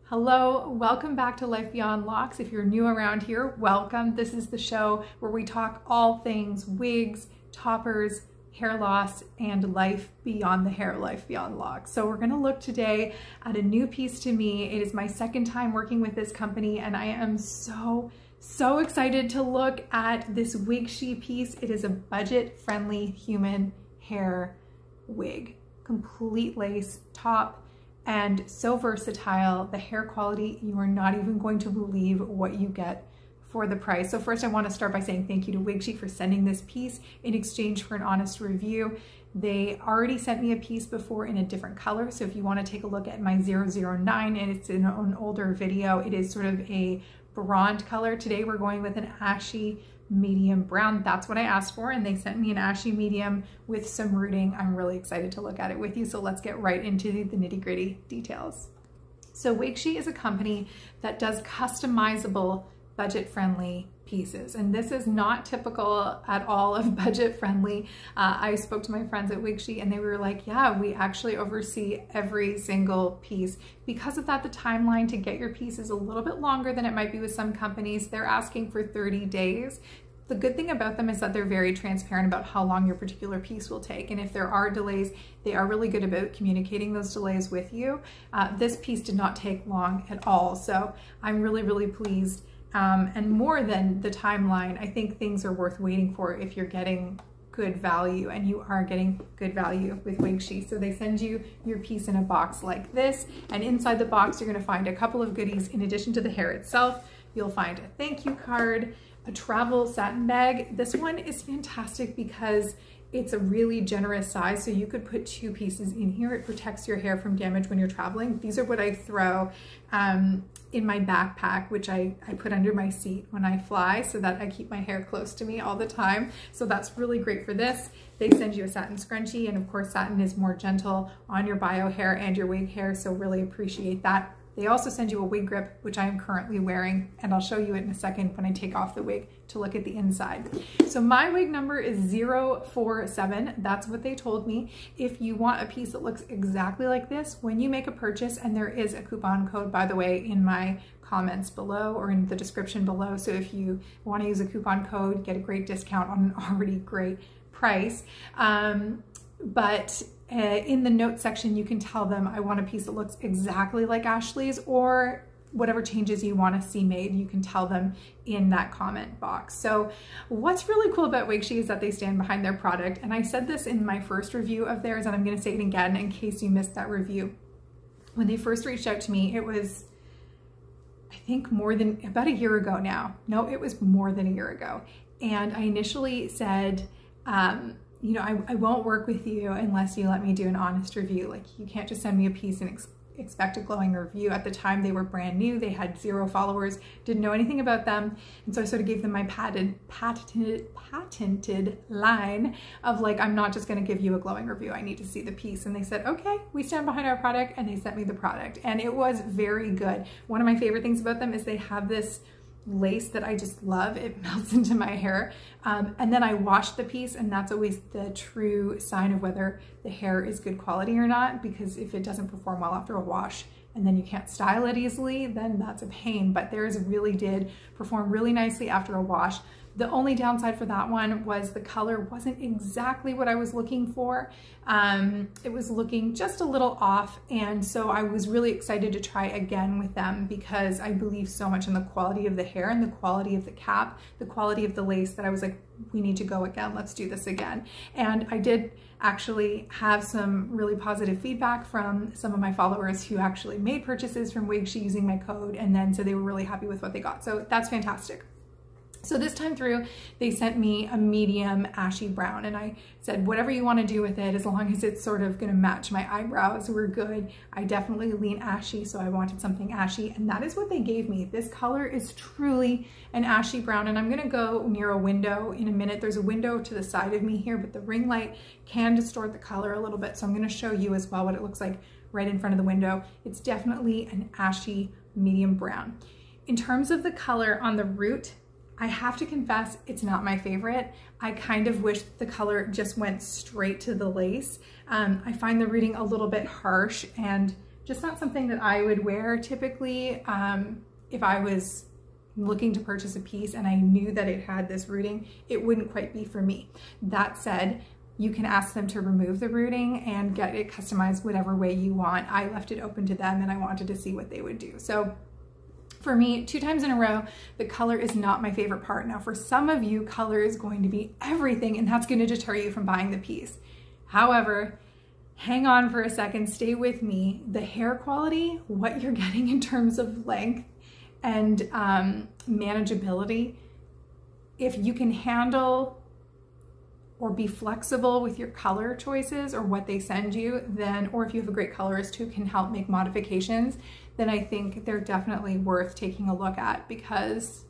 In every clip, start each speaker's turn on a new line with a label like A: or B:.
A: Hello, welcome back to Life Beyond Locks. If you're new around here, welcome. This is the show where we talk all things wigs, toppers, hair loss, and life beyond the hair, life beyond locks. So we're gonna look today at a new piece to me. It is my second time working with this company and I am so excited to look at this WigShe piece. It is a budget-friendly human hair wig. Complete lace top, and so versatile. The hair quality, you are not even going to believe what you get for the price. So first I want to start by saying thank you to WigShe for sending this piece in exchange for an honest review. They already sent me a piece before in a different color. So if you want to take a look at my 009, and it's in an older video, it is sort of a bronze color. Today we're going with an ashy medium brown. That's what I asked for, and they sent me an ashy medium with some rooting. I'm really excited to look at it with you, so let's get right into the nitty-gritty details. So WigShe is a company that does customizable budget-friendly pieces, and this is not typical at all of budget-friendly. I spoke to my friends at WigShe and they were like, yeah, we actually oversee every single piece. Because of that, the timeline to get your piece is a little bit longer than it might be with some companies. They're asking for 30 days. The good thing about them is that they're very transparent about how long your particular piece will take. And if there are delays, they are really good about communicating those delays with you. This piece did not take long at all. So I'm really pleased. And more than the timeline, I think things are worth waiting for if you're getting good value, and you are getting good value with WigShe. So they send you your piece in a box like this, and inside the box you're going to find a couple of goodies. In addition to the hair itself, you'll find a thank you card, a travel satin bag. This one is fantastic because it's a really generous size, so you could put 2 pieces in here. It protects your hair from damage when you're traveling. These are what I throw in my backpack, which I put under my seat when I fly so that I keep my hair close to me all the time. So that's really great for this. They send you a satin scrunchie, and of course satin is more gentle on your bio hair and your wig hair, so really appreciate that. They also send you a wig grip, which I am currently wearing, and I'll show you it in a second when I take off the wig to look at the inside. So my wig number is 047. That's what they told me. If you want a piece that looks exactly like this, when you make a purchase, and there is a coupon code, by the way, in my comments below or in the description below. So if you want to use a coupon code, get a great discount on an already great price. In the notes section, you can tell them I want a piece that looks exactly like Ashley's, or whatever changes you want to see made, you can tell them in that comment box. So what's really cool about WigShe is that they stand behind their product. And I said this in my first review of theirs, and I'm going to say it again in case you missed that review. When they first reached out to me, it was, I think, about a year ago now. No, it was more than a year ago. And I initially said, you know, I won't work with you unless you let me do an honest review. Like, you can't just send me a piece and expect a glowing review. At the time, they were brand new. They had 0 followers, didn't know anything about them. And so I sort of gave them my patented line of like, I'm not just going to give you a glowing review. I need to see the piece. And they said, okay, we stand behind our product. And they sent me the product. And it was very good. One of my favorite things about them is they have this lace that I just love. It melts into my hair. And then I wash the piece, and that's always the true sign of whether the hair is good quality or not, because if it doesn't perform well after a wash and then you can't style it easily, then that's a pain. But theirs really did perform really nicely after a wash. The only downside for that one was the color wasn't exactly what I was looking for. It was looking just a little off, and so I was really excited to try again with them because I believe so much in the quality of the hair and the quality of the cap, the quality of the lace, that I was like, we need to go again, let's do this again. And I did actually have some really positive feedback from some of my followers who actually made purchases from WigShe using my code, and then so they were really happy with what they got. So that's fantastic. So this time through, they sent me a medium ashy brown, and I said, whatever you want to do with it, as long as it's sort of going to match my eyebrows, we're good. I definitely lean ashy, so I wanted something ashy, and that is what they gave me. This color is truly an ashy brown, and I'm going to go near a window in a minute. There's a window to the side of me here, but the ring light can distort the color a little bit, so I'm going to show you as well what it looks like right in front of the window. It's definitely an ashy medium brown. In terms of the color on the root, I have to confess, it's not my favorite. I kind of wish the color just went straight to the lace. I find the rooting a little bit harsh and just not something that I would wear typically. If I was looking to purchase a piece and I knew that it had this rooting, it wouldn't quite be for me. That said, you can ask them to remove the rooting and get it customized whatever way you want. I left it open to them and I wanted to see what they would do. So for me, 2 times in a row, the color is not my favorite part. Now for some of you, color is going to be everything and that's going to deter you from buying the piece. However, hang on for a second, stay with me. The hair quality, what you're getting in terms of length and manageability, if you can handle or be flexible with your color choices or what they send you, then, or if you have a great colorist who can help make modifications, then I think they're definitely worth taking a look at, because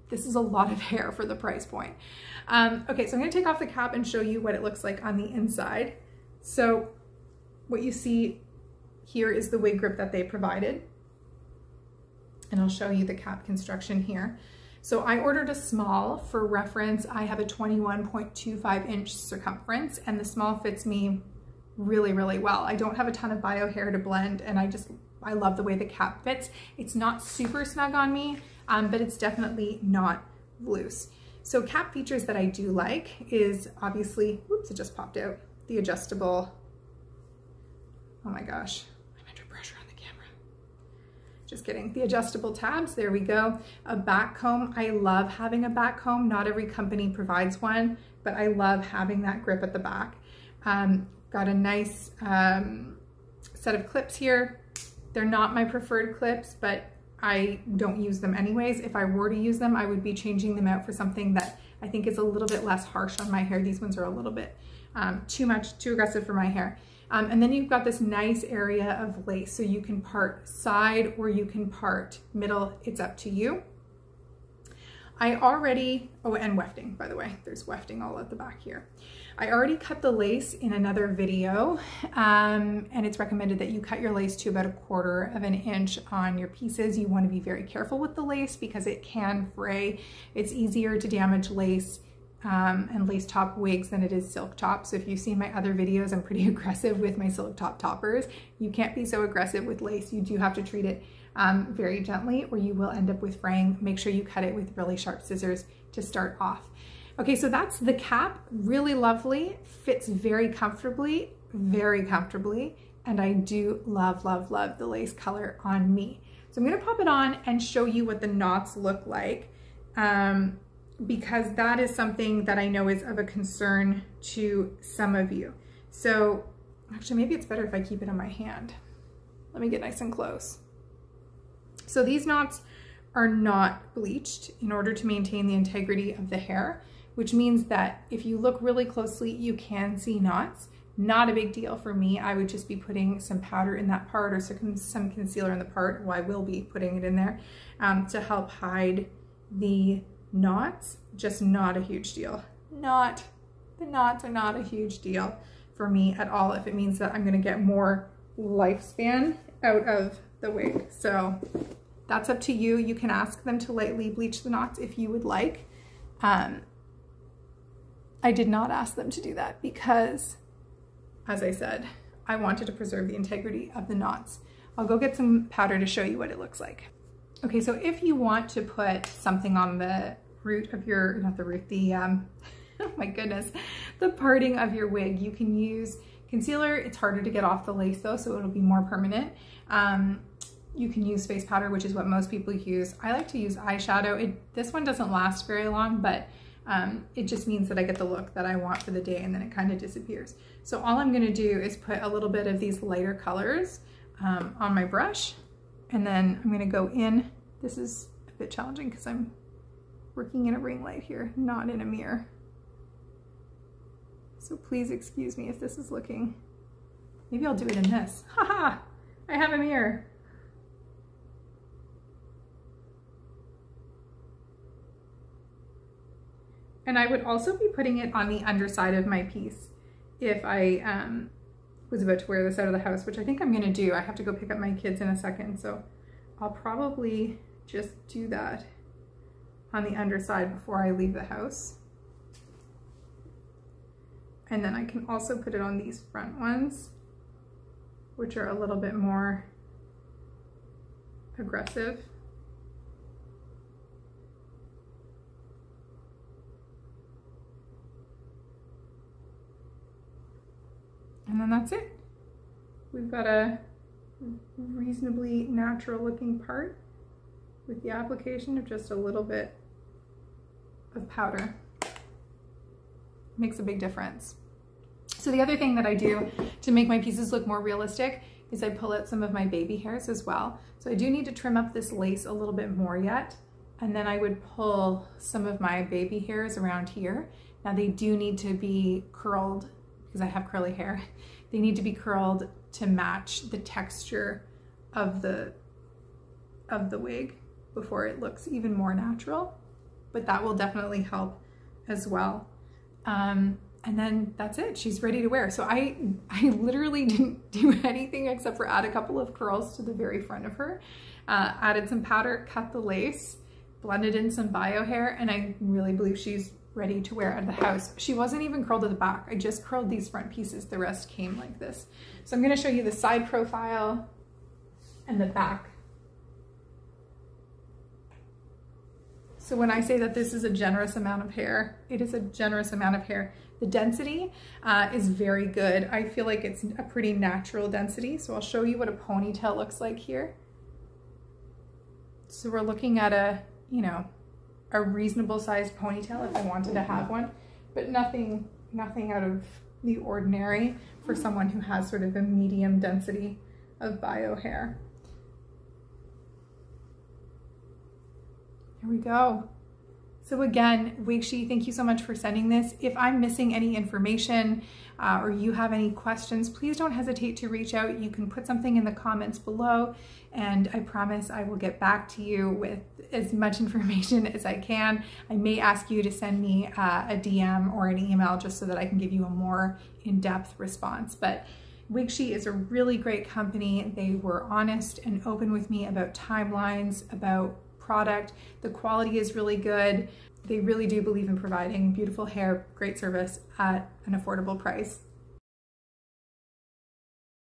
A: this is a lot of hair for the price point. Okay, so I'm gonna take off the cap and show you what it looks like on the inside. So what you see here is the wig grip that they provided. And I'll show you the cap construction here. So I ordered a small. For reference, I have a 21.25 inch circumference and the small fits me really, really well. I don't have a ton of bio hair to blend and I love the way the cap fits. It's not super snug on me, but it's definitely not loose. So cap features that I do like is obviously, whoops, it just popped out, the adjustable, oh my gosh, I'm under pressure on the camera. Just kidding, the adjustable tabs, there we go. A back comb, I love having a back comb. Not every company provides one, but I love having that grip at the back. Got a nice set of clips here. They're not my preferred clips, but I don't use them anyways. If I were to use them, I would be changing them out for something that I think is a little bit less harsh on my hair. These ones are a little bit too aggressive for my hair. And then you've got this nice area of lace. So you can part side or you can part middle. It's up to you. I already, oh, and wefting, by the way, there's wefting all at the back here. I already cut the lace in another video, and it's recommended that you cut your lace to about 1/4 inch on your pieces. You want to be very careful with the lace because it can fray. It's easier to damage lace and lace top wigs than it is silk top. So if you've seen my other videos, I'm pretty aggressive with my silk top toppers. You can't be so aggressive with lace. You do have to treat it very gently or you will end up with fraying. Make sure you cut it with really sharp scissors to start off. Okay, so that's the cap, really lovely, fits very comfortably, and I do love, love, love the lace color on me. So I'm gonna pop it on and show you what the knots look like, because that is something that I know is of a concern to some of you. So actually, maybe it's better if I keep it on my hand. Let me get nice and close. So these knots are not bleached in order to maintain the integrity of the hair, which means that if you look really closely, you can see knots. Not a big deal for me. I would just be putting some powder in that part or some concealer in the part, well, I will be putting it in there to help hide the knots. Just not a huge deal. The knots are not a huge deal for me at all if it means that I'm gonna get more lifespan out of the wig. So that's up to you. You can ask them to lightly bleach the knots if you would like. I did not ask them to do that because, as I said, I wanted to preserve the integrity of the knots. I'll go get some powder to show you what it looks like. Okay, so if you want to put something on the root of your, not the root, the, oh my goodness, the parting of your wig, you can use concealer. It's harder to get off the lace though, so it'll be more permanent. You can use face powder, which is what most people use. I like to use eyeshadow. This one doesn't last very long, but it just means that I get the look that I want for the day and then it kind of disappears. So all I'm gonna do is put a little bit of these lighter colors on my brush, and then I'm gonna go in. This is a bit challenging because I'm working in a ring light here, not in a mirror. So please excuse me if this is looking, maybe I'll do it in this. Haha, I have a mirror. And I would also be putting it on the underside of my piece if I was about to wear this out of the house, which I think I'm gonna do. I have to go pick up my kids in a second, so I'll probably just do that on the underside before I leave the house. And then I can also put it on these front ones which are a little bit more aggressive. And then that's it. We've got a reasonably natural looking part with the application of just a little bit of powder. Makes a big difference. So the other thing that I do to make my pieces look more realistic is I pull out some of my baby hairs as well. So I do need to trim up this lace a little bit more yet. And then I would pull some of my baby hairs around here. Now they do need to be curled because I have curly hair. They need to be curled to match the texture of the wig before it looks even more natural, but that will definitely help as well. And then that's it, she's ready to wear. So I literally didn't do anything except for add a couple of curls to the very front of her, added some powder, cut the lace, blended in some bio hair, and I really believe she's ready to wear out of the house. She wasn't even curled at the back. I just curled these front pieces. The rest came like this. So I'm going to show you the side profile and the back. So when I say that this is a generous amount of hair, it is a generous amount of hair. The density is very good. I feel like it's a pretty natural density. So I'll show you what a ponytail looks like here. So we're looking at a, you know, a reasonable sized ponytail if I wanted to have one, but nothing out of the ordinary for someone who has sort of a medium density of bio hair. Here we go. So again, WigShe, thank you so much for sending this. If I'm missing any information or you have any questions, please don't hesitate to reach out. You can put something in the comments below and I promise I will get back to you with as much information as I can. I may ask you to send me a DM or an email just so that I can give you a more in-depth response. But WigShe is a really great company. They were honest and open with me about timelines, about product. The quality is really good. They really do believe in providing beautiful hair, great service at an affordable price.